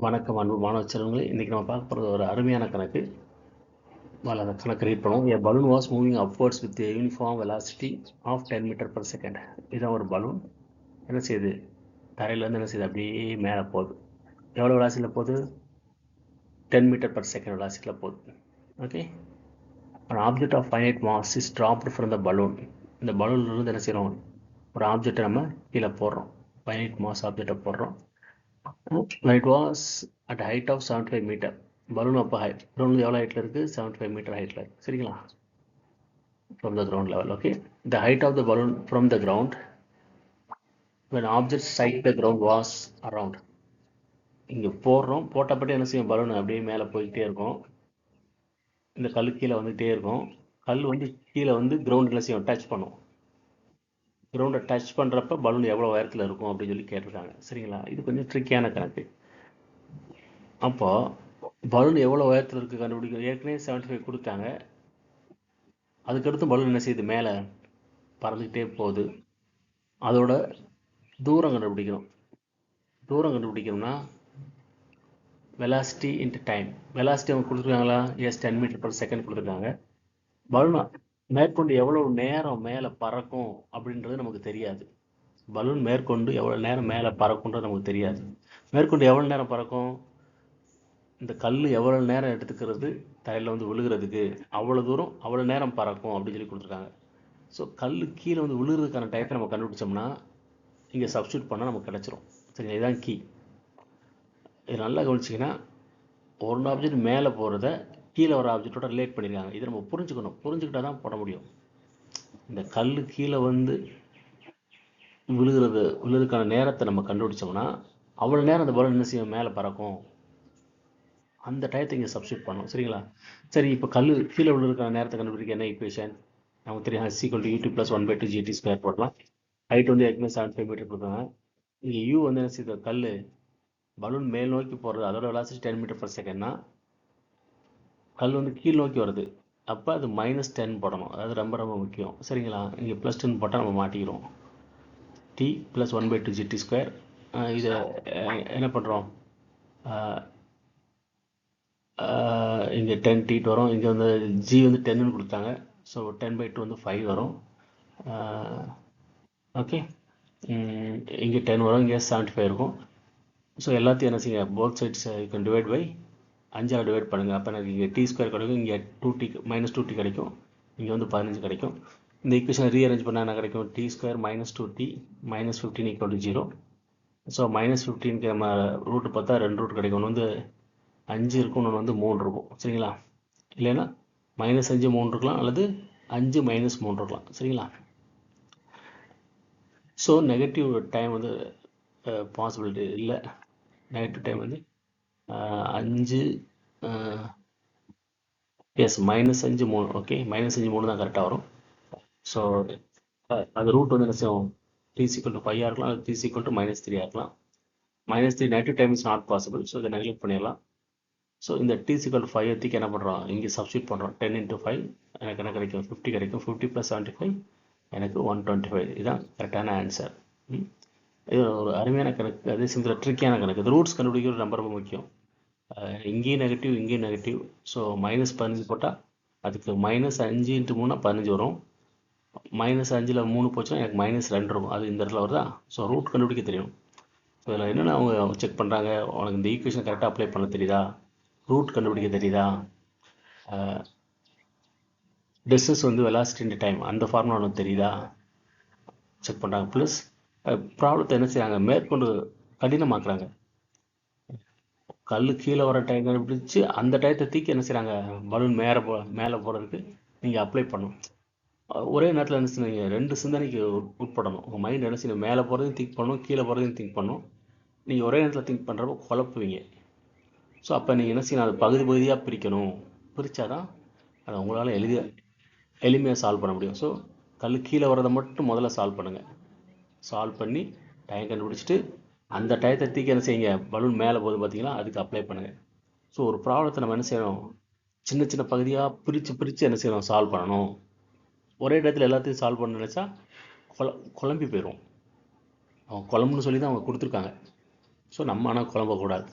வணக்கம் அன்பு மாணவ செல்வங்களே. இன்றைக்கி நம்ம பார்க்க போகிறது ஒரு அருமையான கணக்கு. அந்த கணக்கு ரீட் பண்ணுவோம். A balloon was moving upwards with a uniform velocity of 10 meter per second. இதுதான் ஒரு பலூன் என்ன செய்யுது, தரையிலேருந்து என்ன செய்யுது, அப்படியே மேலே போகுது. எவ்வளோ வெலாசிட்டியில் போகுது? 10 meter per second வெலாசிட்டியில் போகுது. Okay. An object of finite mass is dropped from the balloon. இந்த பலூன்லேருந்து என்ன செய்கிறோம், ஒரு ஆப்ஜெக்டை நம்ம கீழே போடுறோம். ஃபைனைட் மாஸ் ஆப்ஜெக்டை போடுறோம். When it was at height of 75 meter. Balloon அப்போ கிரவுண்ட் எவ்வளோ ஹைட்டில் இருக்குது? 75 மீட்டர் ஹைட்டில் இருக்குது. சரிங்களா? From the ground level. Okay. The height of the balloon from the ground when object strike the ground was around. இங்கே போடுறோம், போட்டப்பட்டு என்ன செய்யும், பலூன் அப்படியே மேலே போய்கிட்டே இருக்கும். இந்த கல் கீழே வந்துகிட்டே இருக்கும். கல் வந்து கீழே வந்து கிரவுண்ட் என்ன செய்யும், டச் பண்ணும். கிரவுண்டை டச் பண்ணுறப்ப பலூன் எவ்வளோ உயரத்தில் இருக்கும் அப்படின்னு சொல்லி கேட்டிருக்காங்க. சரிங்களா? இது கொஞ்சம் ட்ரிக்கியான கணக்கு. அப்போது பலூன் எவ்வளோ உயரத்தில் இருக்குது கண்டுபிடிக்கும். ஏற்கனவே 75 கொடுத்தாங்க. அதுக்கடுத்து பலூன் என்ன செய்யுது, மேலே பறந்துக்கிட்டே போகுது. அதோட தூரம் கண்டுபிடிக்கணும். தூரம் கண்டுபிடிக்கணும்னா வெலாசிட்டி இன்ட்டு டைம். வெலாசிட்டி அவங்க கொடுத்துருக்காங்களா? எஸ், 10 மீட்டர் பர் செகண்ட் கொடுத்துருக்காங்க. பலூன் மேற்கொண்டு எவ்வளோ நேரம் மேலே பறக்கும் அப்படின்றது நமக்கு தெரியாது. பலூன் மேற்கொண்டு எவ்வளோ நேரம் மேலே பறக்குன்றது நமக்கு தெரியாது. மேற்கொண்டு எவ்வளோ நேரம் பறக்கும், இந்த கல் எவ்வளோ நேரம் எடுத்துக்கிறது தரையில் வந்து விழுகிறதுக்கு, அவ்வளோ தூரம் அவ்வளோ நேரம் பறக்கும் அப்படின்னு சொல்லி கொடுத்துருக்காங்க. ஸோ கல் கீழே வந்து விழுகிறதுக்கான டைத்தை நம்ம கண்டுபிடிச்சோம்னா இங்கே சப்ஸ்டியூட் பண்ணால் நமக்கு கிடச்சிரும். சரிங்களா? இதுதான் கீ. இது நல்லா கவனிச்சிங்கன்னா, ஒரு ஆப்ஜெக்ட் மேலே போகிறத கீழே ஒரு ஆப்ஜெக்டோட ரிலேட் பண்ணியிருக்காங்க. இதை நம்ம புரிஞ்சுக்கணும். புரிஞ்சுக்கிட்டா தான் போட முடியும். இந்த கல் கீழே வந்து விழுகிறதுக்கான நேரத்தை நம்ம கண்டுபிடிச்சோம்னா அவ்வளோ நேரம் அந்த பலூன் என்ன செய்யும், மேலே பறக்கும். அந்த டயத்தை இங்கே சப்ஸ்டியூட் பண்ணணும். சரிங்களா? சரி, இப்போ கல் கீழே விழுறதுக்கான நேரத்தை கண்டுபிடிக்க என்ன ஈக்குவேஷன் நமக்கு தெரியும். h = u2 + 1/2 gt² போடலாம். ஹைட் வந்து ஏற்கனவே 75 மீட்டர் கொடுத்தாங்க. இங்கே u வந்து என்ன செய்யுது, கல் பலூன் மேல் நோக்கி போகிறது, அதோட வெலாசிட்டி 10 மீட்டர் பர் செகண்ட்னா கல் வந்து கீழ் நோக்கி வருது. அப்போ அது -10 போடணும். அதாவது ரொம்ப ரொம்ப முக்கியம். சரிங்களா? இங்கே +10 போட்டால் நம்ம மாட்டிக்கிறோம். t + 1/2 gt². இதை என்ன பண்ணுறோம், இங்கே 10t வரும். இங்கே வந்து g வந்து 10ன்னு கொடுத்தாங்க. ஸோ 10/2 வந்து 5 வரும். ஓகே. இங்கே 10 வரும், இங்கே 75 இருக்கும். ஸோ எல்லாத்தையும் என்ன செய்யுங்க, both sides you can divide by 5 divide பண்ணுங்கள். அப்போ எனக்கு இங்கே t² கிடைக்கும், இங்கே 2t -2t கிடைக்கும், இங்கே வந்து 15 கிடைக்கும். இந்த ஈக்குவேஷனை ரீஅரேஞ்ச் பண்ணால் என்ன கிடைக்கும், t² - 2t -15 = 0. ஸோ -15க்கு நம்ம ரூட்டு பார்த்தா 2 ரூட் கிடைக்கும். ஒன்று வந்து 5 இருக்கும், ஒன்று வந்து 3 இருக்கும். சரிங்களா? இல்லைன்னா -5 3 இருக்கலாம், அல்லது 5 - 3 இருக்கலாம். சரிங்களா? ஸோ நெகட்டிவ் டைம் வந்து பாசிபிலிட்டி இல்லை. நெகட்டிவ் டைம் வந்து 5 எஸ் -5 3. ஓகே, -5 3 தான் கரெக்டாக வரும். ஸோ அது ரூட் வந்து என்ன செய்யும், t = 5 இருக்கலாம், அல்லது t = -3 இருக்கலாம். -3 negative time is not possible. So இதை நெக்லெக்ட் பண்ணிடலாம். ஸோ இந்த t = 5 எத்திக்கு என்ன பண்ணுறோம், இங்கே சப்ஸ்டியூட் பண்ணுறோம். 10 × 5 எனக்கு என்ன கிடைக்கும், 50 கிடைக்கும். 50 + 75 எனக்கு 125. இதுதான் கரெக்டான ஆன்சர். இது ஒரு அருமையான கணக்கு. அதே சமயத்தில் ட்ரிக்கியான கணக்கு. இந்த ரூட்ஸ் கண்டுபிடிக்கிறது ரொம்ப ரொம்ப முக்கியம். இங்கேயும் நெகட்டிவ், இங்கேயும் நெகட்டிவ். ஸோ -15 போட்டால் அதுக்கு -5 × 3 15 வரும். -5ல் 3 போச்சுன்னா எனக்கு -2 இருக்கும். அது இந்த இடத்துல வருதா? ஸோ ரூட் கண்டுபிடிக்க தெரியும். ஸோ இதில் என்னென்ன அவங்க செக் பண்ணுறாங்க, உனக்கு இந்த ஈக்குவேஷன் கரெக்டாக அப்ளை பண்ண தெரியுதா, ரூட் கண்டுபிடிக்க தெரியுதா, டிஸ்டன்ஸ் வந்து வெலாசிட்டி இன்டு டைம் அந்த ஃபார்முலா உனக்கு தெரியுதா செக் பண்ணுறாங்க. ப்ளஸ் ப்ராப்ளத்தை என்ன செய்கிறாங்க, மேற்கொண்டு கடினமாக்குறாங்க. கல் கீழே வர டைம் கண்டுபிடிச்சி அந்த டயத்தை தூக்கி என்ன செய்கிறாங்க, பலூன் மேலே போகிறதுக்கு நீங்கள் அப்ளை பண்ணணும். ஒரே நேரத்தில் என்ன செய்யுங்க, 2 சிந்தனைக்கு உட்படணும். உங்கள் மைண்ட் என்ன செய்யணும், மேலே போகிறதையும் திங்க் பண்ணணும், கீழே போகிறதையும் திங்க் பண்ணணும். நீங்கள் ஒரே நேரத்தில் திங்க் பண்ணுறப்போ குழப்புவீங்க. ஸோ அப்போ நீங்கள் என்ன செய்யணும், அதை பகுதி பகுதியாக பிரிக்கணும். பிரித்தாதான் அதை உங்களால் எளிமையாக சால்வ் பண்ண முடியும். ஸோ கல் கீழே வரதை மட்டும் முதல்ல சால்வ் பண்ணுங்கள். சால்வ் பண்ணி டைம் கண்டுபிடிச்சிட்டு அந்த டயத்தை தூக்கி என்ன செய்யுங்க, பலூன் மேலே போகுது பார்த்தீங்களா, அதுக்கு அப்ளை பண்ணுங்கள். ஸோ ஒரு ப்ராப்ளத்தை நம்ம என்ன செய்யணும், சின்ன சின்ன பகுதியாக பிரித்து என்ன செய்யணும், சால்வ் பண்ணணும். ஒரே இடத்துல எல்லாத்தையும் சால்வ் பண்ண நினச்சா குழம்பி போயிடும். அவங்க குழம்புன்னு சொல்லி தான் அவங்க கொடுத்துருக்காங்க. ஸோ நம்ம ஆனால் குழம்பக்கூடாது.